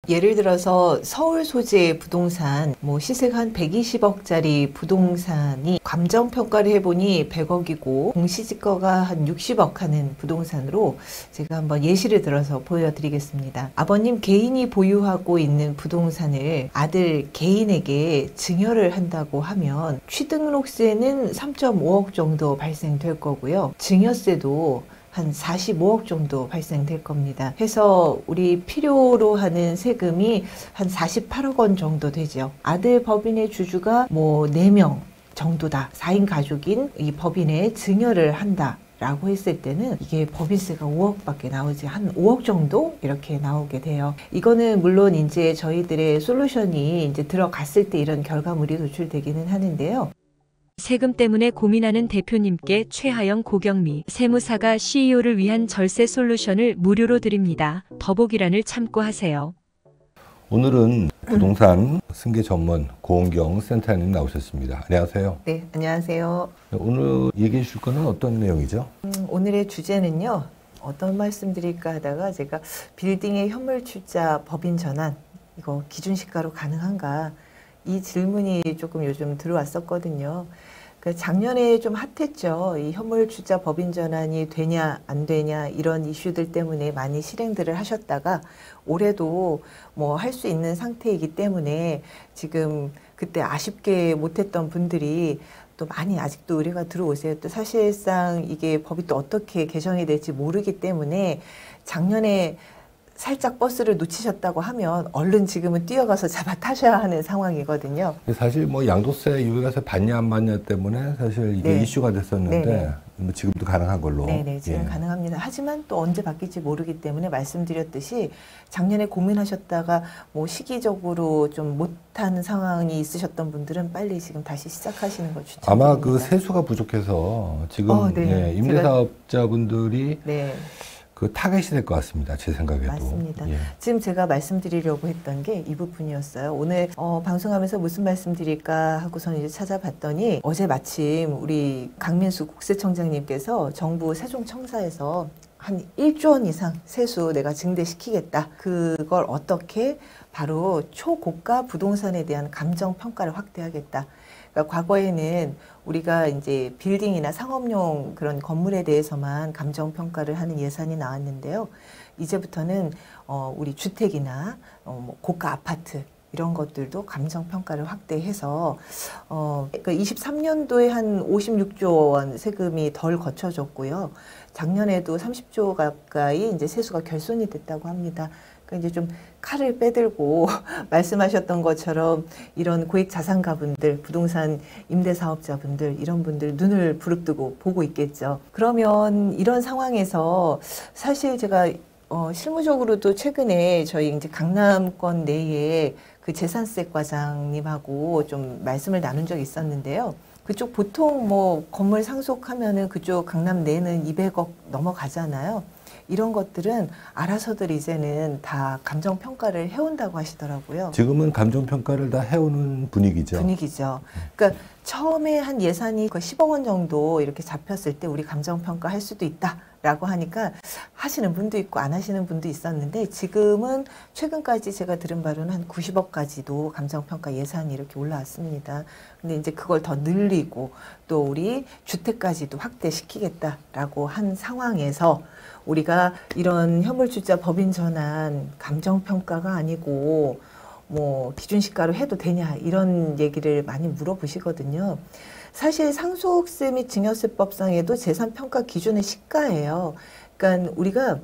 예를 들어서 서울 소재 부동산, 시세가 한 120억짜리 부동산이 감정평가를 해보니 100억이고 공시지가가 한 60억 하는 부동산으로 제가 한번 예시를 들어서 보여드리겠습니다. 아버님 개인이 보유하고 있는 부동산을 아들 개인에게 증여를 한다고 하면 취등록세는 3.5억 정도 발생될 거고요. 증여세도 한 45억 정도 발생될 겁니다. 해서 우리 필요로 하는 세금이 한 48억 원 정도 되죠. 아들 법인의 주주가 4명 정도다. 4인 가족인 이 법인의 증여를 한다. 라고 했을 때는 이게 법인세가 5억밖에 나오지 한 5억 정도 이렇게 나오게 돼요. 이거는 물론 이제 저희들의 솔루션이 이제 들어갔을 때 이런 결과물이 도출되기는 하는데요. 세금 때문에 고민하는 대표님께 최하영 고경미 세무사가 CEO를 위한 절세 솔루션을 무료로 드립니다. 더보기란을 참고하세요. 오늘은 부동산 승계 전문 고은경 센터장님 나오셨습니다. 안녕하세요. 네, 안녕하세요. 오늘 얘기해 주실 거는 어떤 내용이죠? 오늘의 주제는요. 어떤 말씀 드릴까 하다가 제가 빌딩의 현물 출자 법인 전환 이거 기준시가로 가능한가 이 질문이 조금 요즘 들어왔었거든요. 작년에 좀 핫했죠. 이 현물 출자 법인 전환이 되냐 안 되냐 이런 이슈들 때문에 많이 실행들을 하셨다가 올해도 할 수 있는 상태이기 때문에 지금 그때 아쉽게 못했던 분들이 또 많이 아직도 의뢰가 들어오세요. 또 사실상 이게 법이 또 어떻게 개정이 될지 모르기 때문에 작년에 살짝 버스를 놓치셨다고 하면 얼른 지금은 뛰어가서 잡아 타셔야 하는 상황이거든요. 사실 양도세 유예가세 받냐 안 받냐 때문에 사실 이게 네. 이슈가 됐었는데 네네. 지금도 가능한 걸로. 네네, 지금 가능합니다. 하지만 또 언제 바뀔지 모르기 때문에 말씀드렸듯이 작년에 고민하셨다가 시기적으로 좀 못한 상황이 있으셨던 분들은 빨리 지금 다시 시작하시는 걸 추천드립니다. 아마 그 세수가 부족해서 지금 네. 임대사업자분들이 네. 그 타겟이 될 것 같습니다. 제 생각에도. 맞습니다. 지금 제가 말씀드리려고 했던 게 이 부분이었어요. 오늘 방송하면서 무슨 말씀드릴까 하고선 이제 찾아봤더니 어제 마침 우리 강민수 국세청장님께서 정부 세종청사에서 한 1조 원 이상 세수 내가 증대시키겠다. 그걸 어떻게 바로 초고가 부동산에 대한 감정평가를 확대하겠다. 그러니까 과거에는 우리가 이제 빌딩이나 상업용 그런 건물에 대해서만 감정평가를 하는 예산이 나왔는데요. 이제부터는 우리 주택이나 고가 아파트 이런 것들도 감정평가를 확대해서 그러니까 23년도에 한 56조 원 세금이 덜 거쳐졌고요. 작년에도 30조 가까이 이제 세수가 결손이 됐다고 합니다. 그러니까 이제 좀 칼을 빼들고 말씀하셨던 것처럼 이런 고액 자산가분들, 부동산 임대사업자분들 이런 분들 눈을 부릅뜨고 보고 있겠죠. 그러면 이런 상황에서 사실 제가 실무적으로도 최근에 저희 이제 강남권 내에 그 재산세 과장님하고 좀 말씀을 나눈 적이 있었는데요. 그쪽 보통 건물 상속하면은 그쪽 강남 내는 200억 넘어가잖아요. 이런 것들은 알아서들 이제는 다 감정평가를 해온다고 하시더라고요. 지금은 감정평가를 다 해오는 분위기죠. 그러니까 처음에 한 예산이 거의 10억 원 정도 이렇게 잡혔을 때 우리 감정평가 할 수도 있다라고 하니까 하시는 분도 있고 안 하시는 분도 있었는데 지금은 최근까지 제가 들은 바로는 한 90억까지도 감정평가 예산이 이렇게 올라왔습니다. 근데 이제 그걸 더 늘리고 또 우리 주택까지도 확대시키겠다라고 한 상황에서 우리가 이런 현물출자 법인 전환 감정평가가 아니고 기준시가로 해도 되냐 이런 얘기를 많이 물어보시거든요. 사실 상속세 및 증여세법상에도 재산평가 기준은 시가예요. 그러니까 우리가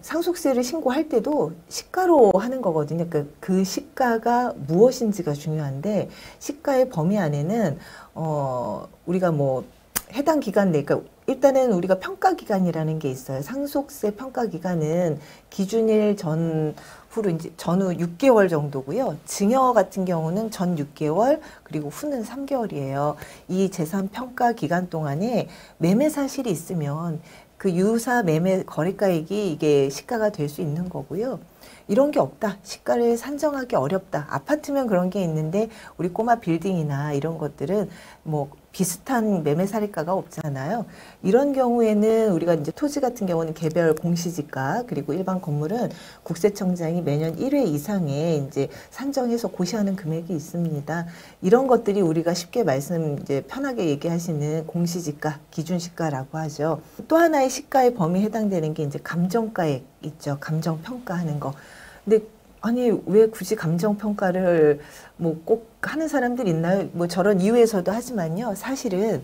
상속세를 신고할 때도 시가로 하는 거거든요. 그러니까 그 시가가 무엇인지가 중요한데 시가의 범위 안에는 우리가 해당 기간 내, 그러니까 일단은 우리가 평가기간이라는 게 있어요. 상속세 평가기간은 기준일 전후로 이제 전후 6개월 정도고요. 증여 같은 경우는 전 6개월 그리고 후는 3개월이에요. 이 재산 평가 기간 동안에 매매 사실이 있으면 그 유사 매매 거래가액이 이게 시가가 될 수 있는 거고요. 이런 게 없다. 시가를 산정하기 어렵다. 아파트면 그런 게 있는데 우리 꼬마 빌딩이나 이런 것들은 비슷한 매매 사례가가 없잖아요. 이런 경우에는 우리가 이제 토지 같은 경우는 개별 공시지가 그리고 일반 건물은 국세청장이 매년 1회 이상의 이제 산정해서 고시하는 금액이 있습니다. 이런 것들이 우리가 쉽게 이제 편하게 얘기하시는 공시지가, 기준시가라고 하죠. 또 하나의 시가의 범위에 해당되는 게 이제 감정가액 있죠. 감정평가하는 거. 근데 아니 왜 굳이 감정평가를 뭐 꼭 하는 사람들 있나요? 뭐 저런 이유에서도 하지만요. 사실은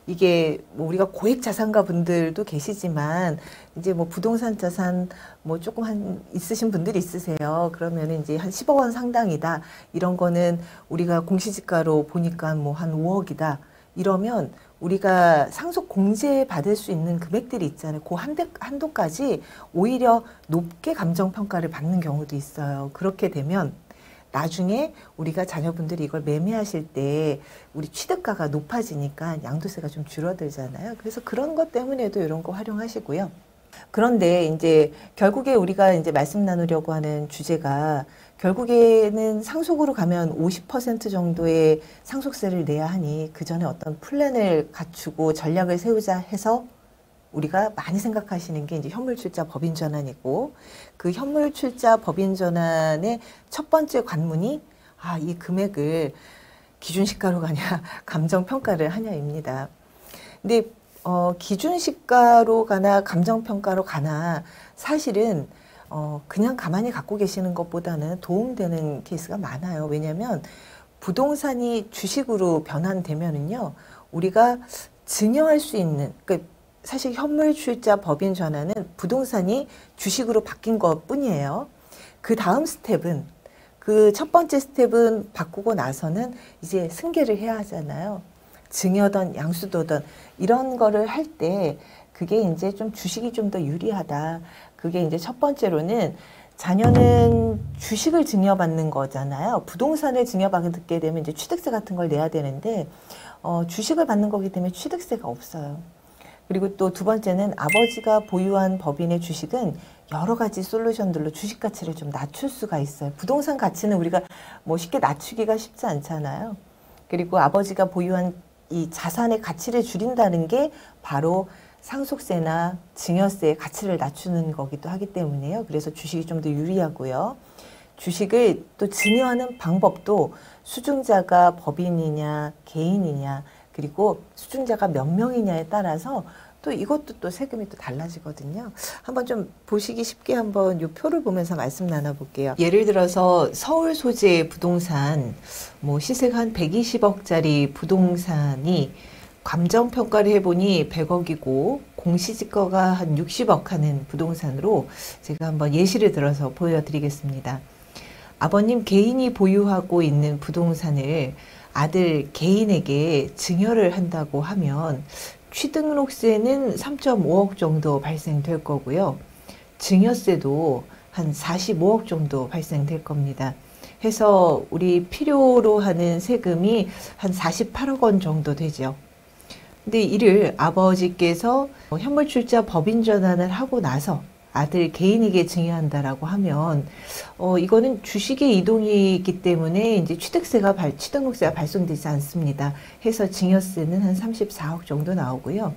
이게 뭐 우리가 고액 자산가 분들도 계시지만 이제 뭐 부동산 자산 뭐 조금 있으신 분들이 있으세요. 그러면 이제 한 10억 원 상당이다. 이런 거는 우리가 공시지가로 보니까 뭐 한 5억이다. 이러면 우리가 상속 공제 받을 수 있는 금액들이 있잖아요. 그 한도까지 오히려 높게 감정평가를 받는 경우도 있어요. 그렇게 되면 나중에 우리가 자녀분들이 이걸 매매하실 때 우리 취득가가 높아지니까 양도세가 좀 줄어들잖아요. 그래서 그런 것 때문에도 이런 거 활용하시고요. 그런데 이제 결국에 우리가 이제 말씀 나누려고 하는 주제가 결국에는 상속으로 가면 50% 정도의 상속세를 내야 하니 그 전에 어떤 플랜을 갖추고 전략을 세우자 해서 우리가 많이 생각하시는 게 이제 현물출자 법인전환이고 그 현물출자 법인전환의 첫 번째 관문이 이 금액을 기준시가로 가냐 감정평가를 하냐입니다. 근데 기준시가로 가나 감정평가로 가나 사실은 그냥 가만히 갖고 계시는 것보다는 도움되는 케이스가 많아요. 왜냐하면 부동산이 주식으로 변환되면은요, 우리가 증여할 수 있는, 그러니까 사실 현물출자 법인 전환은 부동산이 주식으로 바뀐 것 뿐이에요. 그 다음 스텝은, 그 첫 번째 스텝은 바꾸고 나서는 이제 승계를 해야 하잖아요. 증여든 양수도든 이런 거를 할 때 그게 이제 좀 주식이 좀 더 유리하다. 그게 이제 첫 번째로는 자녀는 주식을 증여받는 거잖아요. 부동산을 증여받게 되면 이제 취득세 같은 걸 내야 되는데 주식을 받는 거기 때문에 취득세가 없어요. 그리고 또 두 번째는 아버지가 보유한 법인의 주식은 여러 가지 솔루션들로 주식 가치를 좀 낮출 수가 있어요. 부동산 가치는 우리가 뭐 쉽게 낮추기가 쉽지 않잖아요. 그리고 아버지가 보유한 이 자산의 가치를 줄인다는 게 바로 상속세나 증여세의 가치를 낮추는 거기도 하기 때문에요. 그래서 주식이 좀 더 유리하고요. 주식을 또 증여하는 방법도 수중자가 법인이냐 개인이냐 그리고 수중자가 몇 명이냐에 따라서 또 이것도 또 세금이 또 달라지거든요. 한번 좀 보시기 쉽게 한번 이 표를 보면서 말씀 나눠볼게요. 예를 들어서 서울 소재의 부동산, 뭐 시세가 한 120억짜리 부동산이 감정평가를 해보니 100억이고 공시지가가 한 60억 하는 부동산으로 제가 한번 예시를 들어서 보여드리겠습니다. 아버님 개인이 보유하고 있는 부동산을 아들 개인에게 증여를 한다고 하면 취등록세는 3.5억 정도 발생될 거고요. 증여세도 한 45억 정도 발생될 겁니다. 해서 우리 필요로 하는 세금이 한 48억 원 정도 되죠. 근데 이를 아버지께서 현물출자 법인 전환을 하고 나서 아들 개인에게 증여한다라고 하면 이거는 주식의 이동이기 때문에 이제 취등록세가 발송되지 않습니다. 해서 증여세는 한 34억 정도 나오고요.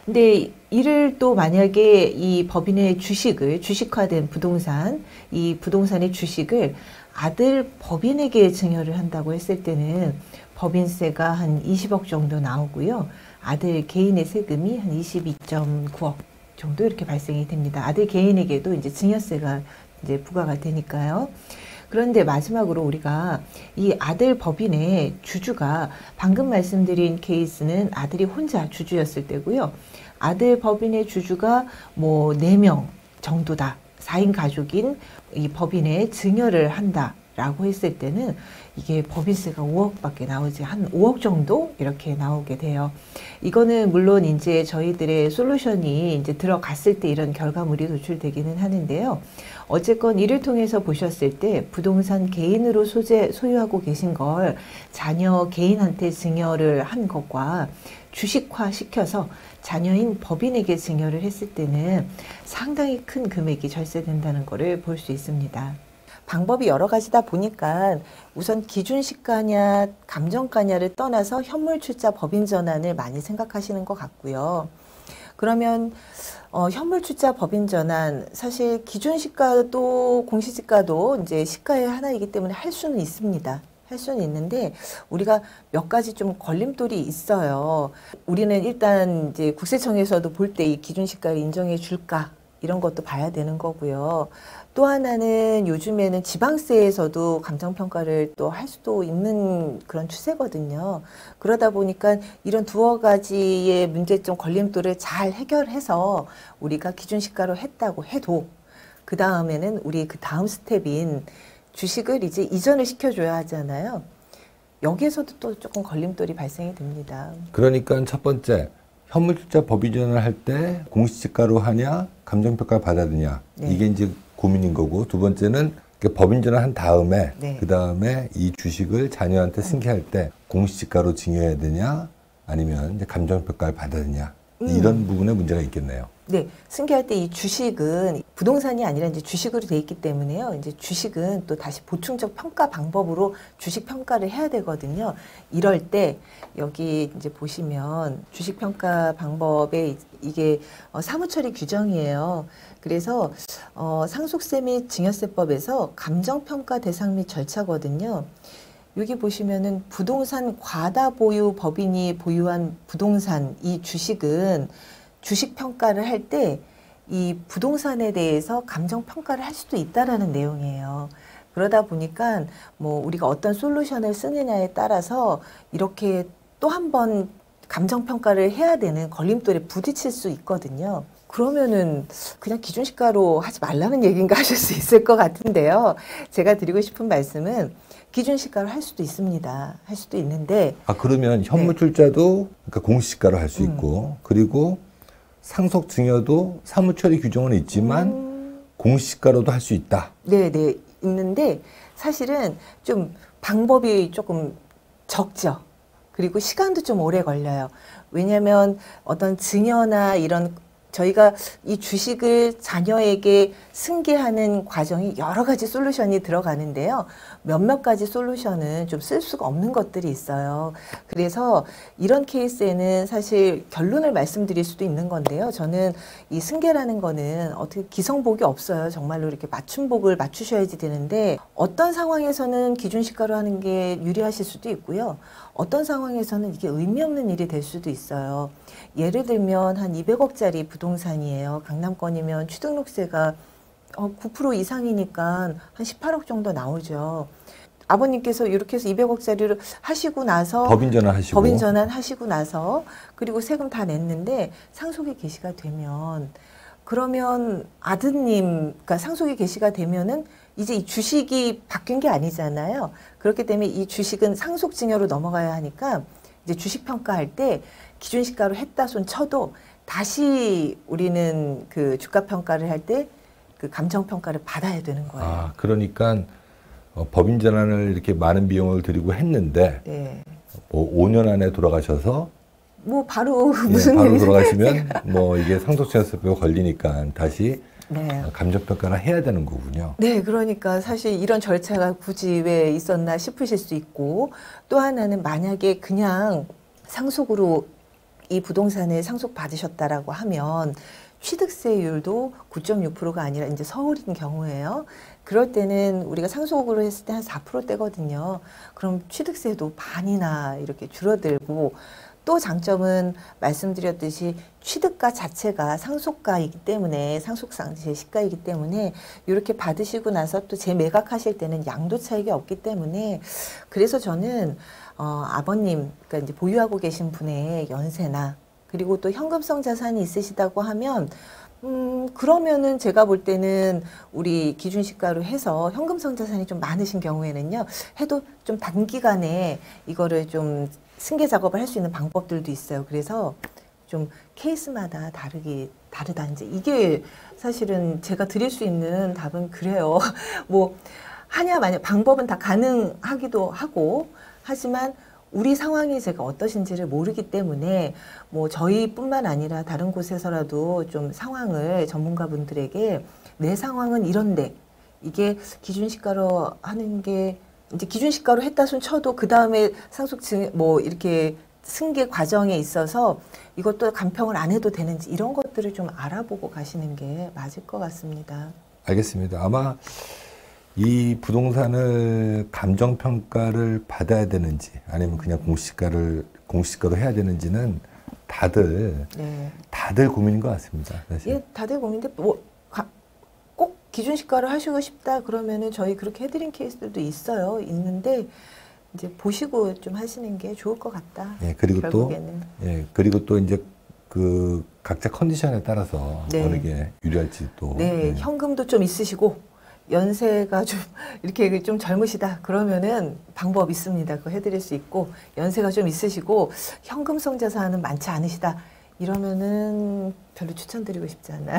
근데 이를 또 만약에 이 법인의 주식화된 부동산, 이 부동산의 주식을 아들 법인에게 증여를 한다고 했을 때는 법인세가 한 20억 정도 나오고요. 아들 개인의 세금이 한 22.9억 정도 이렇게 발생이 됩니다. 아들 개인에게도 이제 증여세가 이제 부과가 되니까요. 그런데 마지막으로 우리가 이 아들 법인의 주주가 방금 말씀드린 케이스는 아들이 혼자 주주였을 때고요. 아들 법인의 주주가 뭐 4명 정도다. 4인 가족인 이 법인의 증여를 한다라고 했을 때는 이게 법인세가 5억밖에 나오지 한 5억 정도 이렇게 나오게 돼요. 이거는 물론 이제 저희들의 솔루션이 이제 들어갔을 때 이런 결과물이 도출되기는 하는데요. 어쨌건 이를 통해서 보셨을 때 부동산 개인으로 소유하고 계신 걸 자녀 개인한테 증여를 한 것과 주식화 시켜서 자녀인 법인에게 증여를 했을 때는 상당히 큰 금액이 절세된다는 것을 볼 수 있습니다. 방법이 여러 가지다 보니까 우선 기준시가냐 감정가냐를 떠나서 현물출자 법인 전환을 많이 생각하시는 것 같고요. 그러면 현물출자 법인 전환, 사실 기준시가도 공시지가도 이제 시가의 하나이기 때문에 할 수는 있습니다. 할 수는 있는데 우리가 몇 가지 좀 걸림돌이 있어요. 우리는 일단 이제 국세청에서도 볼 때 이 기준시가를 인정해 줄까 이런 것도 봐야 되는 거고요. 또 하나는 요즘에는 지방세에서도 감정평가를 또 할 수도 있는 그런 추세거든요. 그러다 보니까 이런 두어 가지의 문제점 걸림돌을 잘 해결해서 우리가 기준시가로 했다고 해도 그 다음에는 우리 그 다음 스텝인 주식을 이제 이전을 시켜줘야 하잖아요. 여기에서도 또 조금 걸림돌이 발생이 됩니다. 그러니까 첫 번째 현물투자 법인전환을 할 때 공시지가로 하냐 감정평가를 받아들냐 네. 이게 이제 고민인 거고, 두 번째는 법인전환 한 다음에 네. 그 다음에 이 주식을 자녀한테 승계할 때 공시지가로 증여해야 되냐 아니면 이제 감정평가를 받아들냐 이런 부분에 문제가 있겠네요. 네, 승계할 때 이 주식은 부동산이 아니라 이제 주식으로 돼 있기 때문에요. 이제 주식은 또 다시 보충적 평가 방법으로 주식 평가를 해야 되거든요. 이럴 때 여기 이제 보시면 주식 평가 방법에 이게 사무처리 규정이에요. 그래서 상속세 및 증여세법에서 감정평가 대상 및 절차거든요. 여기 보시면은 부동산 과다 보유 법인이 보유한 부동산 이 주식은 주식 평가를 할 때 이 부동산에 대해서 감정 평가를 할 수도 있다라는 내용이에요. 그러다 보니까 뭐 우리가 어떤 솔루션을 쓰느냐에 따라서 이렇게 또 한 번 감정 평가를 해야 되는 걸림돌에 부딪힐 수 있거든요. 그러면은 그냥 기준시가로 하지 말라는 얘기인가 하실 수 있을 것 같은데요. 제가 드리고 싶은 말씀은 기준시가로 할 수도 있습니다. 할 수도 있는데. 그러면 현물출자도 그러니까 공시지가로 할 수 있고, 그리고 상속증여도 사무처리 규정은 있지만 공시지가로도 할 수 있다. 네, 있는데 사실은 좀 방법이 조금 적죠. 그리고 시간도 좀 오래 걸려요. 왜냐하면 어떤 증여나 이런 저희가 이 주식을 자녀에게 승계하는 과정이 여러 가지 솔루션이 들어가는데요. 몇몇 가지 솔루션은 좀 쓸 수가 없는 것들이 있어요. 그래서 이런 케이스에는 사실 결론을 말씀드릴 수도 있는 건데요. 저는 이 승계라는 거는 어떻게 기성복이 없어요. 정말로 이렇게 맞춤복을 맞추셔야지 되는데 어떤 상황에서는 기준시가로 하는 게 유리하실 수도 있고요. 어떤 상황에서는 이게 의미 없는 일이 될 수도 있어요. 예를 들면 한 200억짜리 부동산이에요. 강남권이면 취등록세가 9% 이상이니까 한 18억 정도 나오죠. 아버님께서 이렇게 해서 200억짜리를 하시고 나서 법인 전환 하시고 나서 그리고 세금 다 냈는데 상속이 개시가 되면 그러면 아드님, 그러니까 상속이 개시가 되면은 이제 이 주식이 바뀐 게 아니잖아요. 그렇기 때문에 이 주식은 상속증여로 넘어가야 하니까 이제 주식 평가할 때 기준시가로 했다 손 쳐도 다시 우리는 그 주가 평가를 할 때 그 감정 평가를 받아야 되는 거예요. 그러니까 법인 전환을 이렇게 많은 비용을 들이고 했는데 네. 5년 안에 돌아가셔서 뭐 바로 무슨 바로 돌아가시면 뭐 이게 상속증여세법에 걸리니까 다시 네. 감정평가를 해야 되는 거군요. 네, 그러니까 사실 이런 절차가 굳이 왜 있었나 싶으실 수 있고 또 하나는 만약에 그냥 상속으로 이 부동산을 상속받으셨다라고 하면 취득세율도 9.6%가 아니라 이제 서울인 경우에요. 그럴 때는 우리가 상속으로 했을 때 한 4%대거든요. 그럼 취득세도 반이나 이렇게 줄어들고 또 장점은 말씀드렸듯이 취득가 자체가 상속가이기 때문에 상속상제 시가이기 때문에 이렇게 받으시고 나서 또 재매각하실 때는 양도 차익이 없기 때문에 그래서 저는 아버님, 그러니까 이제 보유하고 계신 분의 연세나 그리고 또 현금성 자산이 있으시다고 하면 그러면은 제가 볼 때는 우리 기준시가로 해서 현금성 자산이 좀 많으신 경우에는요, 해도 좀 단기간에 이거를 좀 승계 작업을 할 수 있는 방법들도 있어요. 그래서 좀 케이스마다 다르다. 이제 이게 사실은 제가 드릴 수 있는 답은 그래요. 뭐 하냐 마냐 방법은 다 가능하기도 하고 하지만 우리 상황이 제가 어떠신지를 모르기 때문에 뭐 저희뿐만 아니라 다른 곳에서라도 좀 상황을 전문가분들에게 내 상황은 이런데 이게 기준시가로 하는 게 이제 기준시가로 했다 손 쳐도 그 다음에 상속증 뭐 이렇게 승계 과정에 있어서 이것도 감평을 안 해도 되는지 이런 것들을 좀 알아보고 가시는 게 맞을 것 같습니다. 알겠습니다. 아마 이 부동산을 감정평가를 받아야 되는지 아니면 그냥 공시가로 해야 되는지는 다들 고민인 것 같습니다. 사실. 예, 다들 고민인데 꼭 기준시가를 하시고 싶다 그러면은 저희 그렇게 해드린 케이스들도 있는데 이제 보시고 좀 하시는 게 좋을 것 같다. 예, 그리고 결국에는. 그리고 또 이제 그 각자 컨디션에 따라서 어느 게 유리할지 또. 현금도 좀 있으시고 연세가 좀 이렇게 좀 젊으시다 그러면은 방법 있습니다. 그거 해드릴 수 있고 연세가 좀 있으시고 현금성 자산은 많지 않으시다 이러면은 별로 추천드리고 싶지 않나요?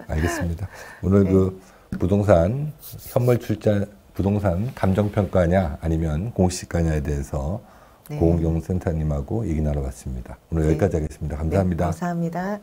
알겠습니다. 오늘 그 부동산 현물 출자 부동산 감정평가냐 아니면 공시가냐에 대해서 고은경 센터님하고 얘기 나눠봤습니다. 오늘 여기까지 하겠습니다. 감사합니다. 감사합니다.